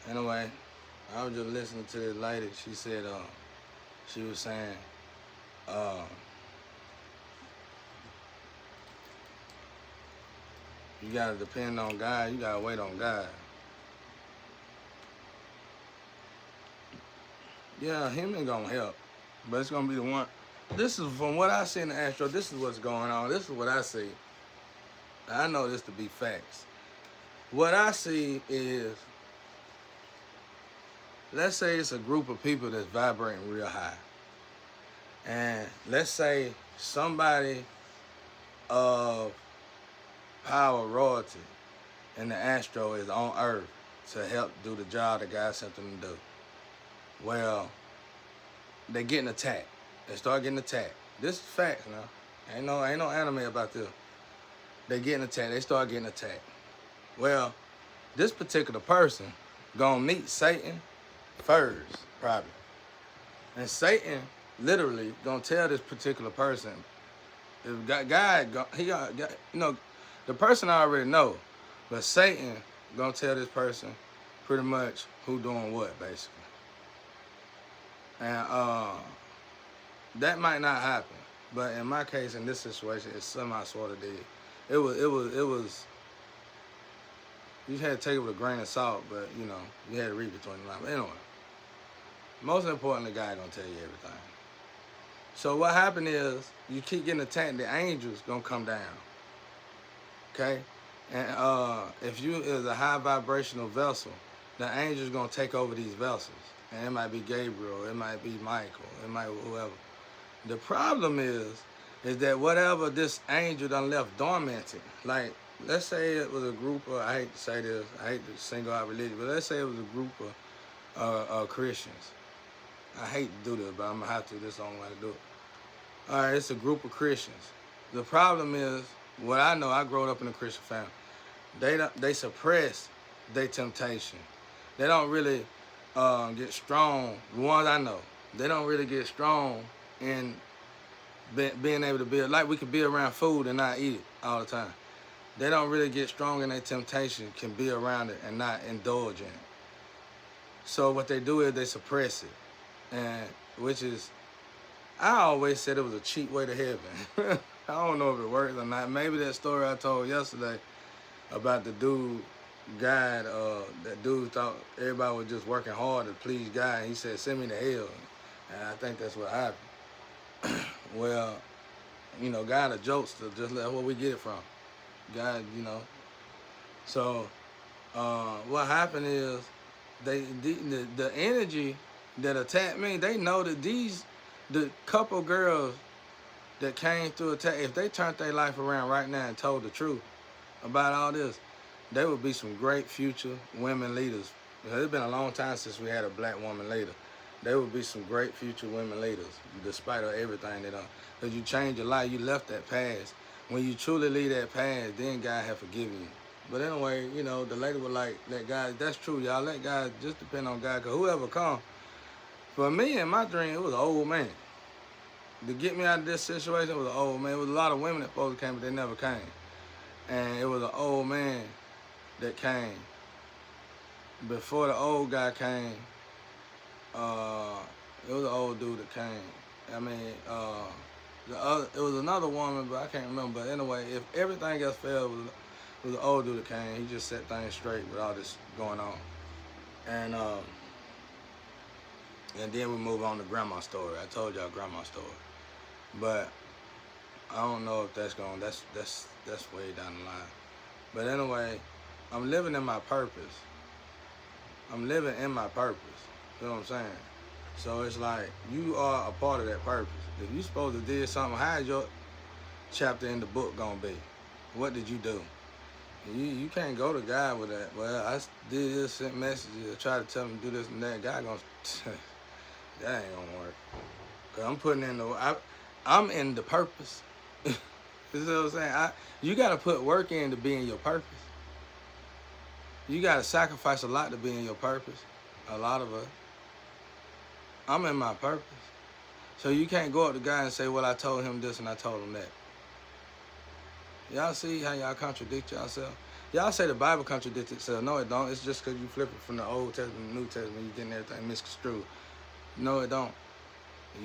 Anyway, I was just listening to this lady. She said, she was saying, uh, you gotta depend on God. You gotta wait on God. Yeah, him ain't gonna help, but it's gonna be the one. This is from what I see in the Astro. This is what's going on. This is what I see. I know this to be facts. What I see is, let's say it's a group of people that's vibrating real high, and let's say somebody of power, royalty, and the Astro is on Earth to help do the job that God sent them to do. Well, they getting attacked. They start getting attacked. This is facts now. Ain't no anime about this. They getting attacked. They start getting attacked. Well, this particular person gonna meet Satan first, probably, and Satan literally gonna tell this particular person, if God, he got, the person I already know, but Satan gonna tell this person pretty much who doing what, basically. And that might not happen, but in my case, in this situation, it somehow sort of did. It was. You had to take it with a grain of salt, but you had to read between the lines. But anyway, most importantly, God gonna tell you everything. So what happened is, you keep getting attacked, the angels gonna come down. Okay? And if you is a high vibrational vessel, the angels gonna take over these vessels. And it might be Gabriel, it might be Michael, it might be whoever. The problem is that whatever this angel done left dormanted, like, let's say it was a group of, I hate to say this, I hate to single out religion, but let's say it was a group of Christians. I hate to do this, but I'm going to have to. This is the only way to do it. All right, it's a group of Christians. The problem is, what I know, I grew up in a Christian family. They suppress their temptation. They don't really get strong. The ones I know, they don't really get strong in being able to be, like we could be around food and not eat it all the time. They don't really get strong in their temptation, can be around it and not indulge in it. So what they do is they suppress it, and which is, I always said it was a cheap way to heaven. I don't know if it works or not. Maybe that story I told yesterday about the dude, God, that dude thought everybody was just working hard to please God, and he said, send me to hell. And I think that's what happened. Well, God a jokester, just let where we get it from. God, So what happened is the energy that attacked me, they know that the couple girls that came through attack, if they turned their life around right now and told the truth about all this, they would be some great future women leaders. It's been a long time since we had a black woman leader. They would be some great future women leaders, despite of everything they done. Because you changed your life, you left that past. When you truly leave that past, then God have forgiven you. But anyway, the lady was like, let God, that's true, y'all. Let God, just depend on God. Because whoever come, for me, in my dream, it was an old man. To get me out of this situation, it was an old man. It was a lot of women that supposed to came, but they never came. And it was an old man that came. Before the old guy came, it was an old dude that came. I mean, it was another woman, but I can't remember. But anyway, if everything else failed, it was an old dude that came. He just set things straight with all this going on. And then we move on to grandma's story. I told y'all grandma's story. But I don't know if that's way down the line. But anyway, I'm living in my purpose. I'm living in my purpose. You know what I'm saying? So it's like, you are a part of that purpose. If you supposed to do something, how is your chapter in the book gonna be? What did you do? You can't go to God with that. Well, I did this, sent messages, try to tell him to do this and that. God gonna, that ain't gonna work. Cause I'm putting in I'm in the purpose. You know what I'm saying? You gotta put work in to be in your purpose. You gotta sacrifice a lot to be in your purpose. A lot of us. I'm in my purpose. So you can't go up to God and say, well, I told him this and I told him that. Y'all see how y'all contradict yourself? Y'all say the Bible contradicts itself. No, it don't. It's just because you flip it from the Old Testament to the New Testament, you getting everything misconstrued. No, it don't.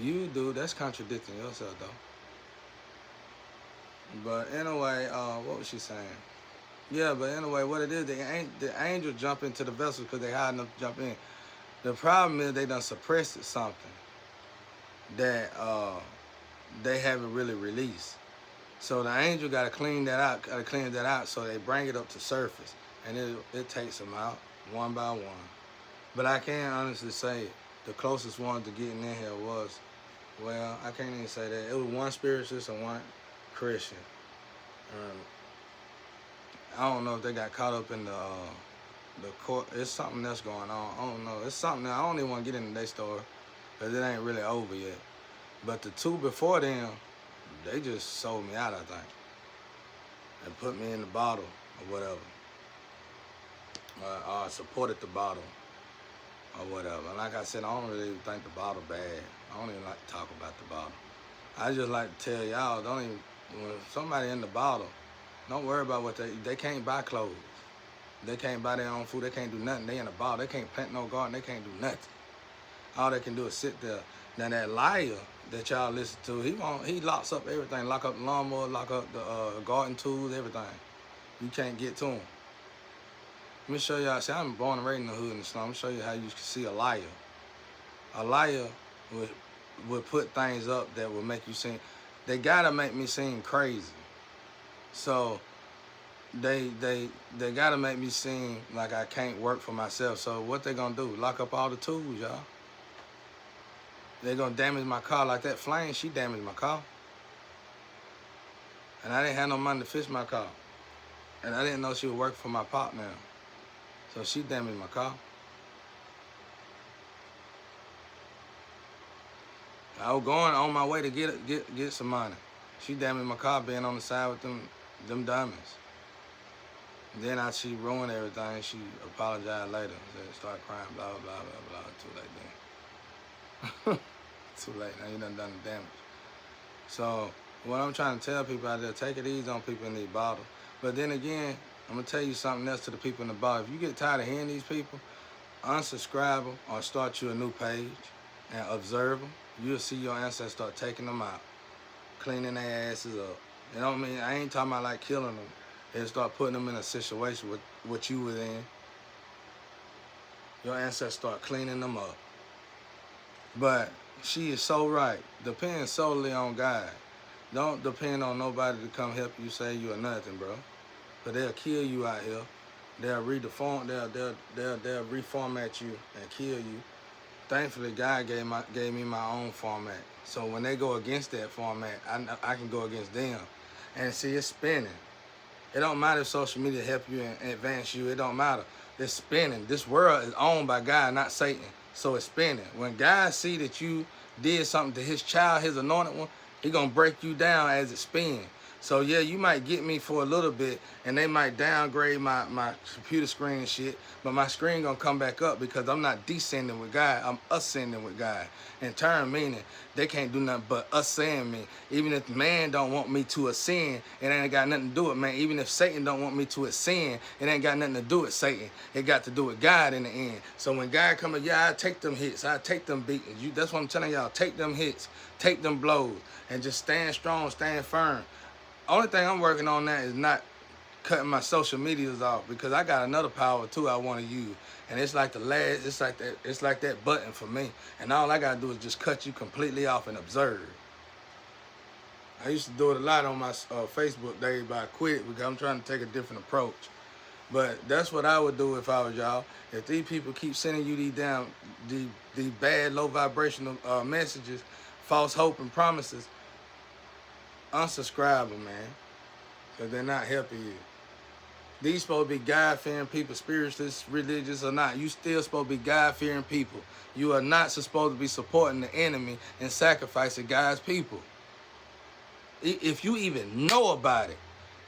You do. That's contradicting yourself, though. But anyway, what was she saying? Yeah, but anyway, what it is, the angel jump into the vessel because they hard enough to jump in. The problem is they done suppressed something that they haven't really released. So the angel got to clean that out, so they bring it up to surface, and it takes them out one by one. But I can honestly say the closest one to getting in here was, well, I can't even say that. It was one spiritualist and one Christian. I don't know if they got caught up in the court. It's something that's going on. I don't know. It's something that I don't even want to get into their story because it ain't really over yet. But the two before them, they just sold me out, I think, and put me in the bottle or whatever. Or supported the bottle or whatever. And like I said, I don't really think the bottle bad. I don't even like to talk about the bottle. I just like to tell y'all, when somebody in the bottle, don't worry about what they can't buy clothes. They can't buy their own food. They can't do nothing. They in the bottle. They can't plant no garden. They can't do nothing. All they can do is sit there. Now that liar that y'all listen to, he locks up everything. Lock up the lawnmower, lock up the garden tools, everything. You can't get to him. Let me show y'all. See, I'm born and raised in the hood and stuff. I'm gonna show you how you can see a liar. A liar would put things up that would make you seem. They gotta make me seem crazy. So they gotta make me seem like I can't work for myself. So what they gonna do? Lock up all the tools, y'all. They gonna damage my car like that flame. She damaged my car, and I didn't have no money to fix my car, and I didn't know she would work for my pop now. So she damaged my car. I was going on my way to get some money. She damaged my car being on the side with them diamonds. And then she ruined everything. She apologized later. Said, start crying, blah, blah, blah, blah. Too late then. Too late. Now you done the damage. So what I'm trying to tell people out there, take it easy on people in these bottles. But then again, I'm going to tell you something else to the people in the bottle. If you get tired of hearing these people, unsubscribe them or start you a new page and observe them. You'll see your ancestors start taking them out, cleaning their asses up. You know what I mean? I ain't talking about like killing them. They start putting them in a situation with what you was in. Your ancestors start cleaning them up. But she is so right. Depend solely on God. Don't depend on nobody to come help you say you are nothing, bro. But they'll kill you out here. They'll they'll reformat you and kill you. Thankfully, God gave me my own format. So when they go against that format, I can go against them. And see, it's spinning. It don't matter if social media help you and advance you. It don't matter. It's spinning. This world is owned by God, not Satan. So it's spinning. When God see that you did something to his child, his anointed one, he gonna break you down as it spins. So yeah, you might get me for a little bit, and they might downgrade my computer screen and shit, but my screen gonna come back up because I'm not descending with God, I'm ascending with God. In turn, meaning they can't do nothing but ascend me. Even if man don't want me to ascend, it ain't got nothing to do with man. Even if Satan don't want me to ascend, it ain't got nothing to do with Satan. It got to do with God in the end. So when God come in, yeah, I take them hits, I take them beatings. That's what I'm telling y'all. Take them hits, take them blows, and just stand strong, stand firm. Only thing I'm working on now is not cutting my social medias off, because I got another power too I want to use, and it's like it's like that button for me, and all I gotta do is just cut you completely off and observe. I used to do it a lot on my Facebook days, but I quit because I'm trying to take a different approach. But that's what I would do if I was y'all. If these people keep sending you these bad low vibrational messages, false hope and promises, unsubscribe them, man, because they're not helping you. These supposed to be God-fearing people, spiritualists, religious or not. You still supposed to be God-fearing people. You are not supposed to be supporting the enemy and sacrificing God's people. If you even know about it,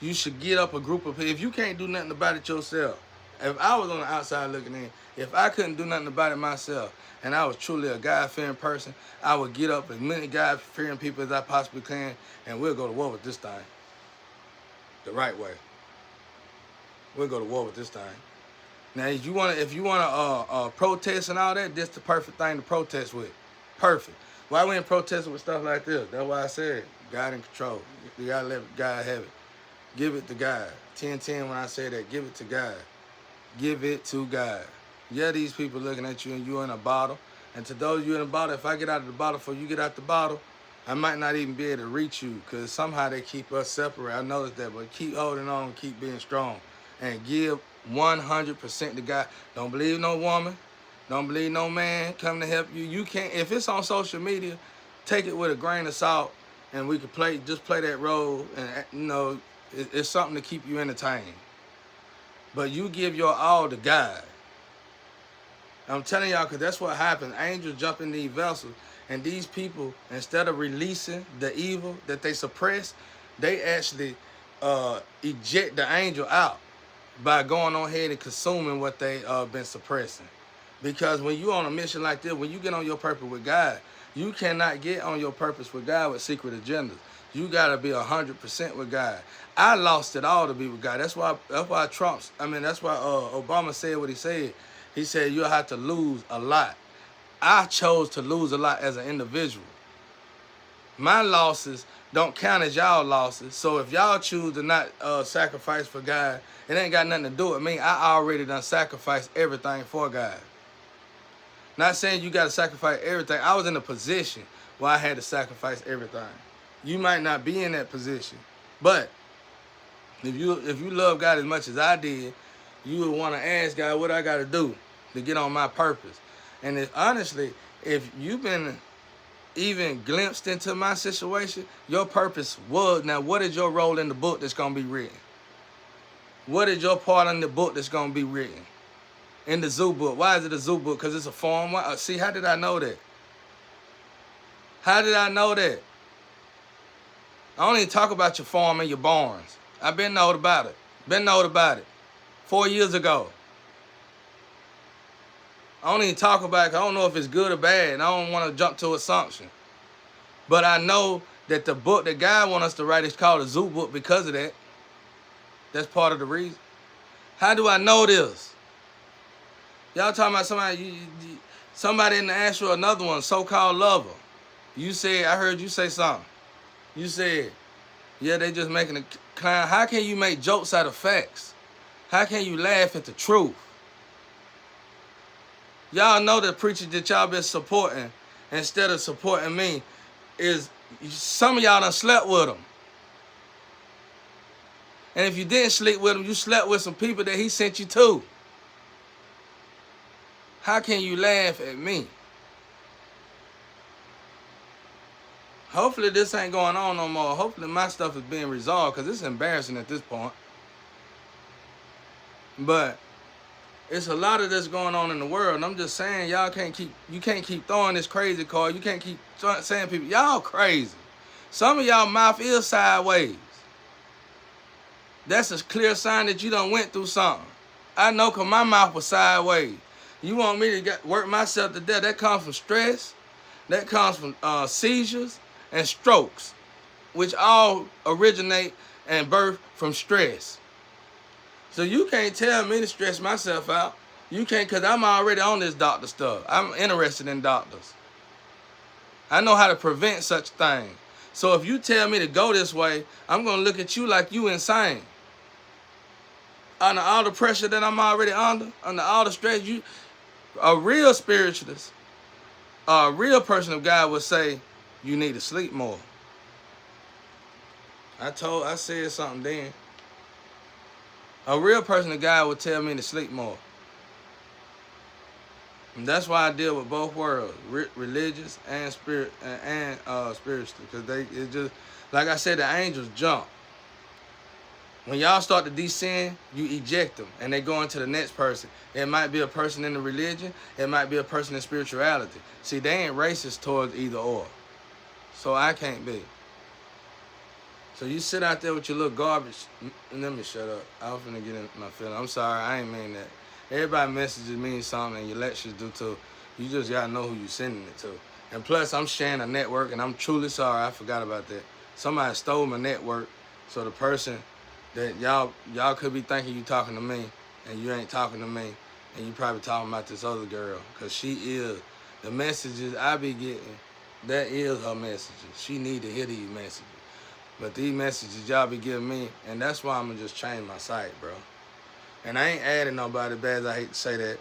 you should get up a group of people. If you can't do nothing about it yourself, if I was on the outside looking in, if I couldn't do nothing about it myself, and I was truly a God-fearing person, I would get up as many God-fearing people as I possibly can, and we'll go to war with this thing the right way. We'll go to war with this thing. Now, if you wanna protest and all that, this the perfect thing to protest with. Perfect. Why we ain't protesting with stuff like this? That's why I said God in control. You gotta let God have it. Give it to God. 10-10 when I say that. Give it to God. Give it to God. Yeah, these people looking at you and you in a bottle. And to those you in a bottle, if I get out of the bottle before you get out the bottle, I might not even be able to reach you because somehow they keep us separate. I noticed that, but keep holding on, keep being strong, and give 100% to God. Don't believe no woman. Don't believe no man come to help you. You can't, if it's on social media, take it with a grain of salt, and we could just play that role, and you know, it's something to keep you entertained. But you give your all to God. I'm telling y'all, because that's what happens. Angels jump in these vessels, and these people, instead of releasing the evil that they suppress, they actually eject the angel out by going on ahead and consuming what they been suppressing. Because when you on a mission like this, when you get on your purpose with God, you cannot get on your purpose with God with secret agendas. You gotta be 100% with God. I lost it all to be with God. That's why Obama said what he said. He said you'll have to lose a lot. I chose to lose a lot as an individual. My losses don't count as y'all losses. So if y'all choose to not sacrifice for God, it ain't got nothing to do with me. I already done sacrificed everything for God. Not saying you got to sacrifice everything. I was in a position where I had to sacrifice everything. You might not be in that position, but if you love God as much as I did, you would want to ask God, what I got to do to get on my purpose. And honestly, if you've been even glimpsed into my situation, your purpose was, now what is your role in the book that's going to be written? What is your part in the book that's going to be written? In the zoo book. Why is it a zoo book? Because it's a farm. See, how did I know that? How did I know that? I don't even talk about your farm and your barns. I've been knowed about it. 4 years ago. I don't even talk about it. I don't know if it's good or bad. And I don't want to jump to assumption. But I know that the book that God wants us to write is called a zoo book because of that. That's part of the reason. How do I know this? Y'all talking about somebody in the astral, another one, so-called lover. You said, I heard you say something. You said, yeah, they just making a clown. How can you make jokes out of facts? How can you laugh at the truth? Y'all know the preachers that y'all been supporting instead of supporting me is some of y'all done slept with them. And if you didn't sleep with him, you slept with some people that he sent you to. How can you laugh at me? Hopefully this ain't going on no more. Hopefully my stuff is being resolved because it's embarrassing at this point. But it's a lot of this going on in the world. And I'm just saying, you can't keep throwing this crazy card. You can't keep saying people, y'all crazy. Some of y'all mouth is sideways. That's a clear sign that you done went through something. I know because my mouth was sideways. You want me to work myself to death? That comes from stress. That comes from seizures and strokes, which all originate and birth from stress. So you can't tell me to stress myself out. You can't, because I'm already on this doctor stuff. I'm interested in doctors. I know how to prevent such things. So if you tell me to go this way, I'm going to look at you like you insane. Under all the pressure that I'm already under all the stress, a real spiritualist, a real person of God would say, you need to sleep more. I said something then. A real person of God would tell me to sleep more. And that's why I deal with both worlds, religious and spiritual, because it's just, like I said, the angels jump. When y'all start to descend, you eject them, and they go into the next person. It might be a person in the religion. It might be a person in spirituality. See, they ain't racist towards either or. So I can't be. So you sit out there with your little garbage. Let me shut up. I was finna get in my feeling. I'm sorry, I ain't mean that. Everybody messages mean something, and your lectures do too. You just gotta know who you're sending it to. And plus, I'm sharing a network, and I'm truly sorry. I forgot about that. Somebody stole my network, so the person that y'all could be thinking you talking to me, and you ain't talking to me, and you probably talking about this other girl, cause she is the messages I be getting. That is her messages. She need to hear these messages. But these messages y'all be giving me, and that's why I'm gonna just change my site, bro. And I ain't adding nobody, bad as I hate to say that.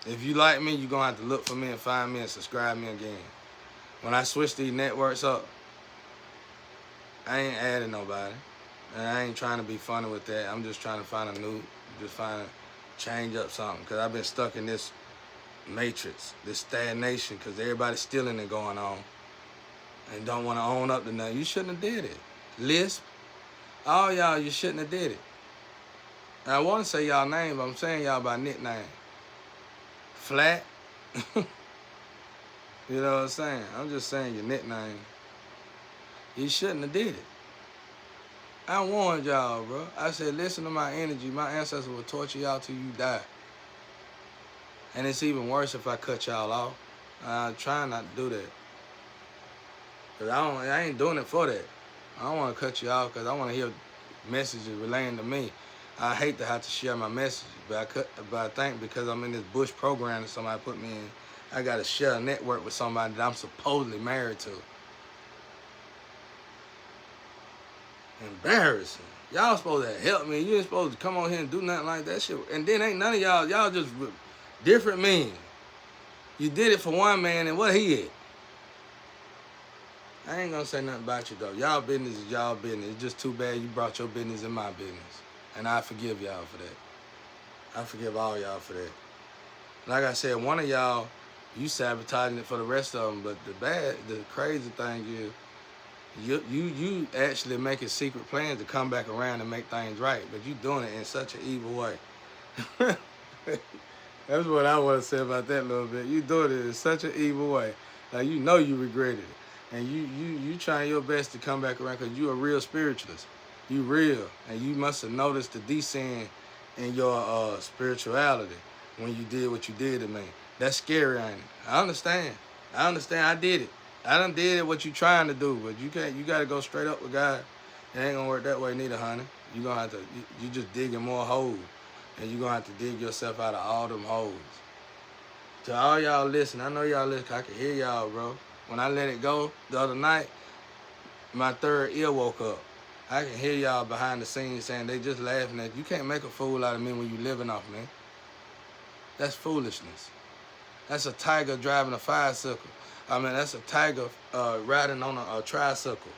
If you like me, you gonna have to look for me and find me and subscribe me again. When I switch these networks up, I ain't adding nobody. And I ain't trying to be funny with that. I'm just trying to find change up something. Because I've been stuck in this matrix, this stagnation, because everybody's stealing it going on. And don't want to own up to nothing. You shouldn't have did it. Lisp, all y'all, you shouldn't have did it. And I want to say y'all name, but I'm saying y'all by nickname. Flat. You know what I'm saying? I'm just saying your nickname. You shouldn't have did it. I warned y'all, bro. I said, listen to my energy. My ancestors will torture y'all till you die. And it's even worse if I cut y'all off. I'm trying not to do that. Because I ain't doing it for that. I don't want to cut you off because I want to hear messages relating to me. I hate to have to share my messages, but I think because I'm in this Bush program that somebody put me in, I got to share a network with somebody that I'm supposedly married to. Embarrassing. Y'all supposed to help me. You ain't supposed to come on here and do nothing like that shit. And then ain't none of y'all just different men. You did it for one man, and what he at? I ain't gonna say nothing about you though. Y'all business is y'all business. It's just too bad you brought your business in my business. And I forgive y'all for that. I forgive all y'all for that. Like I said, one of y'all, you sabotaging it for the rest of them. But the crazy thing is, you actually making secret plans to come back around and make things right. But you doing it in such an evil way. That's what I want to say about that a little bit. You doing it in such an evil way. Like you know you regretted it. And you trying your best to come back around because you a real spiritualist. You real. And you must have noticed the descent in your spirituality when you did what you did to me. That's scary, ain't it? I understand. I did it. I done did what you trying to do, but you gotta go straight up with God. It ain't gonna work that way neither, honey. You gonna have to, you just digging more holes. And you gonna have to dig yourself out of all them holes. To all y'all listen, I know y'all listen, I can hear y'all, bro. When I let it go the other night, my third ear woke up. I can hear y'all behind the scenes saying they just laughing at you. Can't make a fool out of me when you living off me. That's foolishness. That's a tiger driving a bicycle. I mean, that's a tiger riding on a tricycle.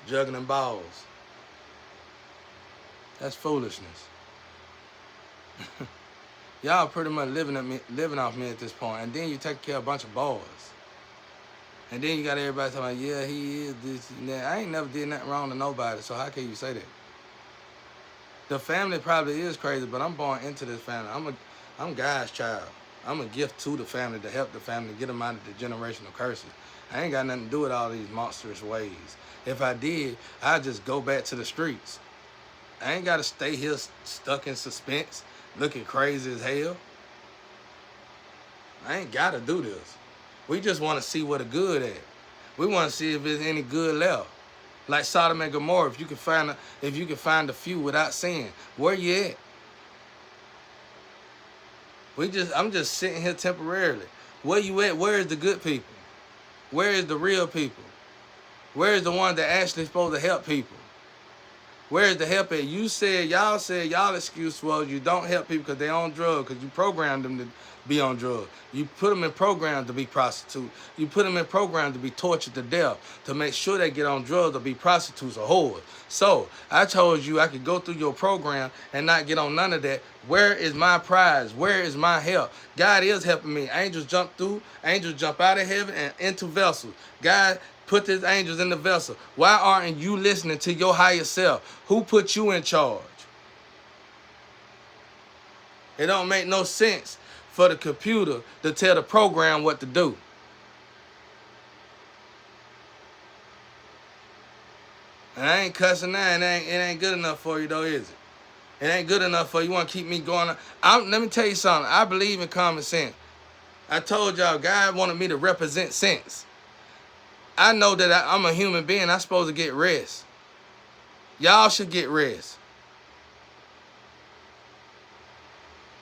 Juggling balls. That's foolishness. Y'all pretty much living off me at this point. And then you take care of a bunch of boys. And then you got everybody talking about, yeah, he is this and that. I ain't never did nothing wrong to nobody, so how can you say that? The family probably is crazy, but I'm born into this family. I'm God's child. I'm a gift to the family to help the family get them out of the generational curses. I ain't got nothing to do with all these monstrous ways. If I did, I'd just go back to the streets. I ain't got to stay here stuck in suspense, looking crazy as hell. I ain't got to do this. We just want to see what the good at. We want to see if there's any good left. Like Sodom and Gomorrah, if you can find a few without sin, where you at? I'm just sitting here temporarily. Where you at? Where is the good people? Where is the real people? Where is the one that actually supposed to help people? Where is the help at? Y'all excuse was you don't help people because they on drugs, because you programmed them to be on drugs. You put them in programs to be prostitutes. You put them in programs to be tortured to death, to make sure they get on drugs or be prostitutes or whores. So I told you I could go through your program and not get on none of that. Where is my prize? Where is my help? God is helping me. Angels jump out of heaven and into vessels. God put his angels in the vessel. Why aren't you listening to your higher self? Who put you in charge? It don't make no sense for the computer to tell the program what to do. And I ain't cussing now. It ain't good enough for you though, is it? It ain't good enough for you. You want to keep me going. Let me tell you something. I believe in common sense. I told y'all God wanted me to represent sense. I know that I'm a human being. I'm supposed to get rest. Y'all should get rest.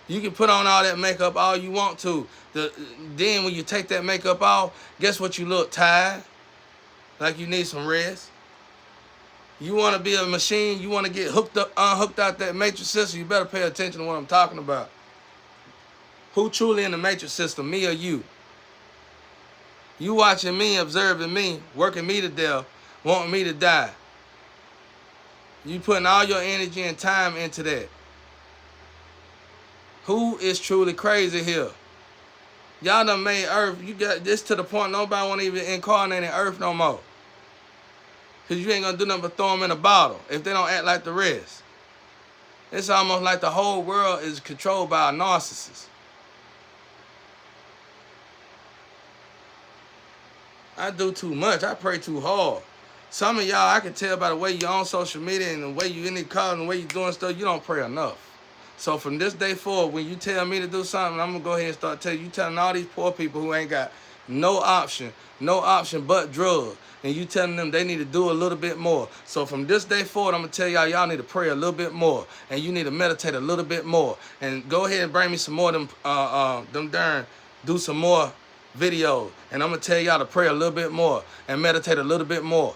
You can put on all that makeup all you want to. Then when you take that makeup off, guess what? You look tired, like you need some rest. You want to be a machine, you want to get unhooked out that matrix system, you better pay attention to what I'm talking about. Who truly in the matrix system, me or you? You watching me, observing me, working me to death, wanting me to die. You putting all your energy and time into that. Who is truly crazy here? Y'all done made Earth, you got this to the point nobody want to even incarnate in Earth no more. Because you ain't going to do nothing but throw them in a bottle if they don't act like the rest. It's almost like the whole world is controlled by a narcissist. I do too much. I pray too hard. Some of y'all, I can tell by the way you're on social media and the way you in the car and the way you're doing stuff, you don't pray enough. So from this day forward, when you tell me to do something, I'm going to go ahead and start telling you, telling all these poor people who ain't got no option but drugs. And you telling them they need to do a little bit more. So from this day forward, I'm going to tell y'all need to pray a little bit more. And you need to meditate a little bit more. And go ahead and bring me some more of them do some more videos. And I'm going to tell y'all to pray a little bit more and meditate a little bit more.